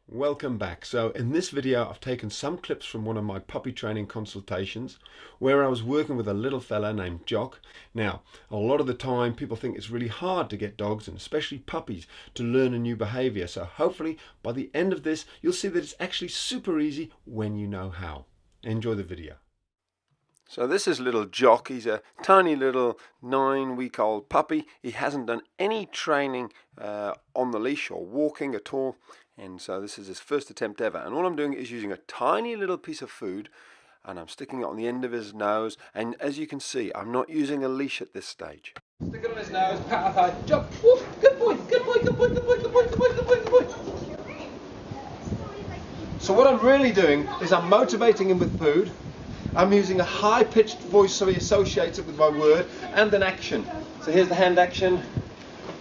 Welcome back. So in this video I've taken some clips from one of my puppy training consultations where I was working with a little fella named Jock. Now a lot of the time people think it's really hard to get dogs, and especially puppies, to learn a new behavior. So hopefully by the end of this you'll see that it's actually super easy when you know how. Enjoy the video. So this is little Jock. He's a tiny little 9-week-old puppy. He hasn't done any training on the leash or walking at all, and so this is his first attempt ever. And all I'm doing is using a tiny little piece of food and I'm sticking it on the end of his nose, and as you can see I'm not using a leash at this stage. Stick it on his nose, pat our thigh, Jock, woof, good boy, good boy, good boy, good boy, good boy, good boy, good boy, good boy. So what I'm really doing is I'm motivating him with food. I'm using a high-pitched voice so he associates it with my word, and an action. So here's the hand action.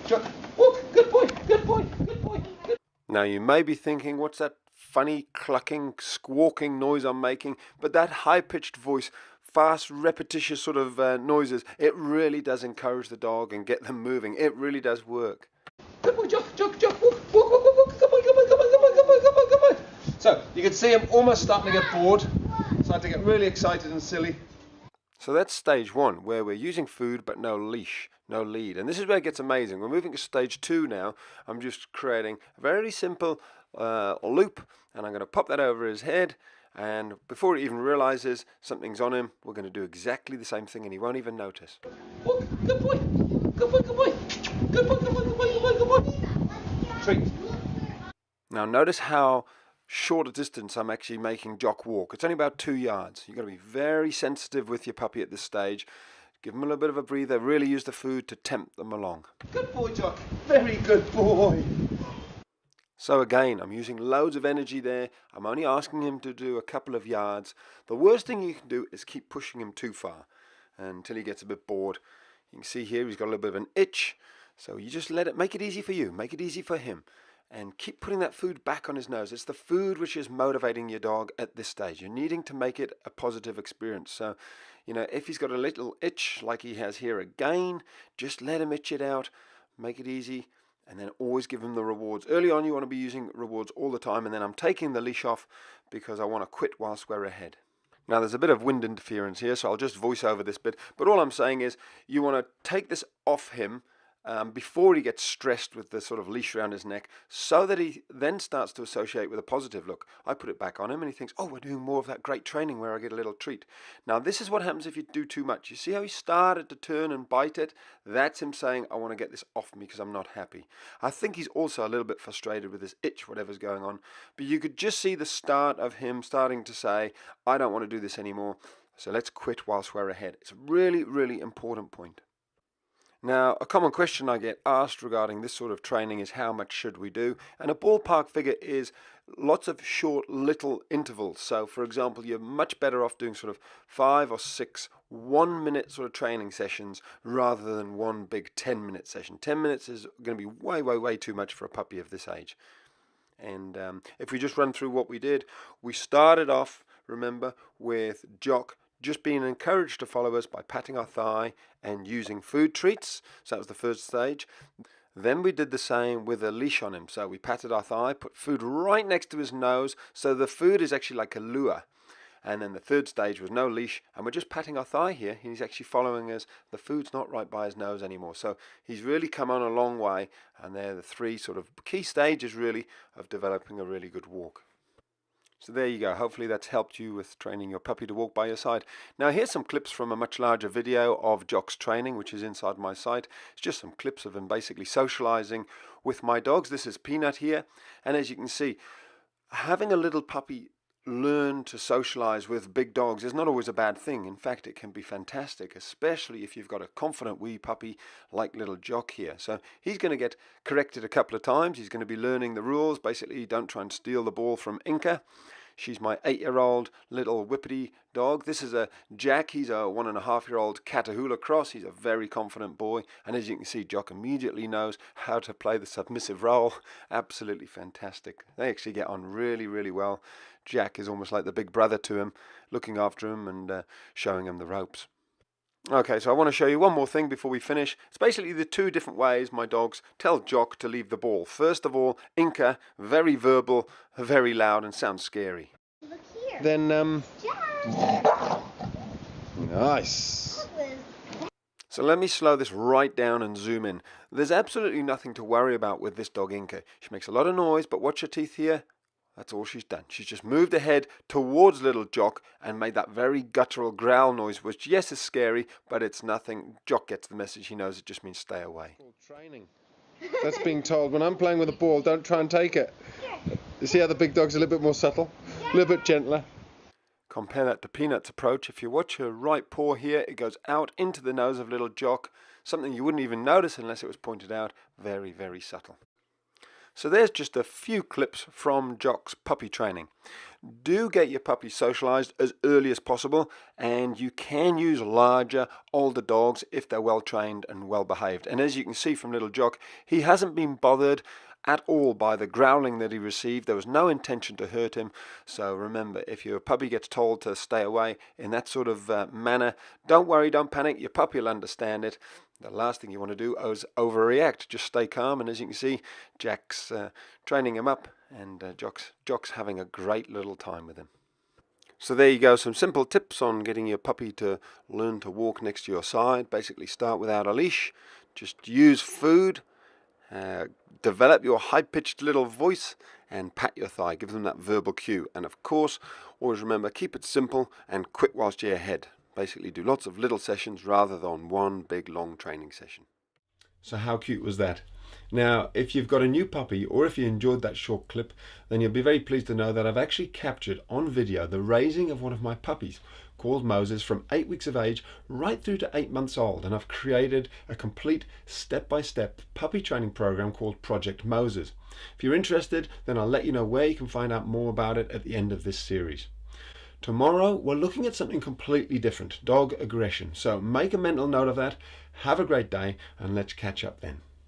Jock, woof, good boy, good boy, good boy. Good. Now you may be thinking, what's that funny clucking, squawking noise I'm making? But that high-pitched voice, fast, repetitious sort of noises, it really does encourage the dog and get them moving. It really does work. Good boy, Jock, Jock, Jock, woof, woof, woof, woof, good boy, good boy, good boy, good boy, good boy, good boy, good boy. So you can see I'm almost starting to get bored. Starting to get really excited and silly. So that's stage one, where we're using food but no leash, no lead. And this is where it gets amazing. We're moving to stage two now. I'm just creating a very simple loop, and I'm going to pop that over his head. And before he even realizes something's on him, we're going to do exactly the same thing, and he won't even notice. Oh, good boy, good boy, good boy, good boy, good boy, good boy, good boy, good boy. Treat. Now notice how short a distance I'm actually making Jock walk. It's only about 2 yards. You've got to be very sensitive with your puppy at this stage. Give him a little bit of a breather. Really use the food to tempt them along. Good boy, Jock. Very good boy. So again, I'm using loads of energy there. I'm only asking him to do a couple of yards. The worst thing you can do is keep pushing him too far until he gets a bit bored. You can see here he's got a little bit of an itch. So you just make it easy for you. Make it easy for him. And keep putting that food back on his nose. It's the food which is motivating your dog at this stage. You're needing to make it a positive experience. So, if he's got a little itch like he has here again, just let him itch it out. Make it easy, and then always give him the rewards. Early on you want to be using rewards all the time, and then I'm taking the leash off because I want to quit whilst we're ahead. Now there's a bit of wind interference here, so I'll just voice over this bit. But all I'm saying is you want to take this off him before he gets stressed with the sort of leash around his neck, so that he then starts to associate with a positive look. I put it back on him and he thinks, oh, we're doing more of that great training where I get a little treat. Now this is what happens if you do too much. You see how he started to turn and bite it? That's him saying, I want to get this off me because I'm not happy. I think he's also a little bit frustrated with this itch, whatever's going on. But you could just see the start of him starting to say, I don't want to do this anymore, so let's quit whilst we're ahead. It's a really, really important point. Now, a common question I get asked regarding this sort of training is how much should we do? And a ballpark figure is lots of short little intervals. So, for example, you're much better off doing sort of 5 or 6 1-minute sort of training sessions rather than one big 10-minute session. 10 minutes is going to be way, way, way too much for a puppy of this age. And if we just run through what we did, we started off, remember, with Jock just being encouraged to follow us by patting our thigh and using food treats. So that was the first stage. Then we did the same with a leash on him. So we patted our thigh, put food right next to his nose, so the food is actually like a lure. And then the third stage was no leash, and we're just patting our thigh here. He's actually following us. The food's not right by his nose anymore. So he's really come on a long way, and they're the 3 sort of key stages really of developing a really good walk. So there you go. Hopefully that's helped you with training your puppy to walk by your side. Now here's some clips from a much larger video of Jock's training, which is inside my site. It's just some clips of him basically socializing with my dogs. This is Peanut here. And as you can see, having a little puppy learn to socialize with big dogs is not always a bad thing. In fact, it can be fantastic, especially if you've got a confident wee puppy like little Jock here. So he's going to get corrected a couple of times. He's going to be learning the rules. Basically, don't try and steal the ball from Inca. She's my 8-year-old little whippity dog. This is a Jack. He's a 1.5-year-old Catahoula cross. He's a very confident boy. And as you can see, Jock immediately knows how to play the submissive role. Absolutely fantastic. They actually get on really, really well. Jack is almost like the big brother to him, looking after him and showing him the ropes. Okay, so I want to show you one more thing before we finish. It's basically the two different ways my dogs tell Jock to leave the ball. First of all, Inca, very verbal, very loud, and sounds scary. Look here. Then, Jack. nice. So let me slow this right down and zoom in. There's absolutely nothing to worry about with this dog Inca. She makes a lot of noise, but watch her teeth here. That's all she's done. She's just moved her head towards little Jock and made that very guttural growl noise, which, yes, is scary, but it's nothing. Jock gets the message. He knows it just means stay away. Training. That's being told. When I'm playing with a ball, don't try and take it. You see how the big dog's a little bit more subtle? A little bit gentler. Compare that to Peanut's approach. If you watch her right paw here, it goes out into the nose of little Jock. Something you wouldn't even notice unless it was pointed out. Very, very subtle. So there's just a few clips from Jock's puppy training. Do get your puppy socialized as early as possible, and you can use larger, older dogs if they're well trained and well behaved. And as you can see from little Jock, he hasn't been bothered at all by the growling that he received. There was no intention to hurt him. So remember, if your puppy gets told to stay away in that sort of manner, don't worry, don't panic. Your puppy will understand it. The last thing you want to do is overreact. Just stay calm, and as you can see, Jack's training him up, and Jock's having a great little time with him. So there you go, some simple tips on getting your puppy to learn to walk next to your side. Basically start without a leash, just use food, develop your high-pitched little voice, and pat your thigh, give them that verbal cue. And of course, always remember, keep it simple and quick whilst you're ahead. Basically do lots of little sessions rather than one big long training session. So how cute was that? Now, if you've got a new puppy, or if you enjoyed that short clip, then you'll be very pleased to know that I've actually captured on video the raising of one of my puppies called Moses from 8 weeks of age right through to 8 months old. And I've created a complete step-by-step puppy training program called Project Moses. If you're interested, then I'll let you know where you can find out more about it at the end of this series. Tomorrow, we're looking at something completely different, dog aggression. So make a mental note of that, have a great day, and let's catch up then.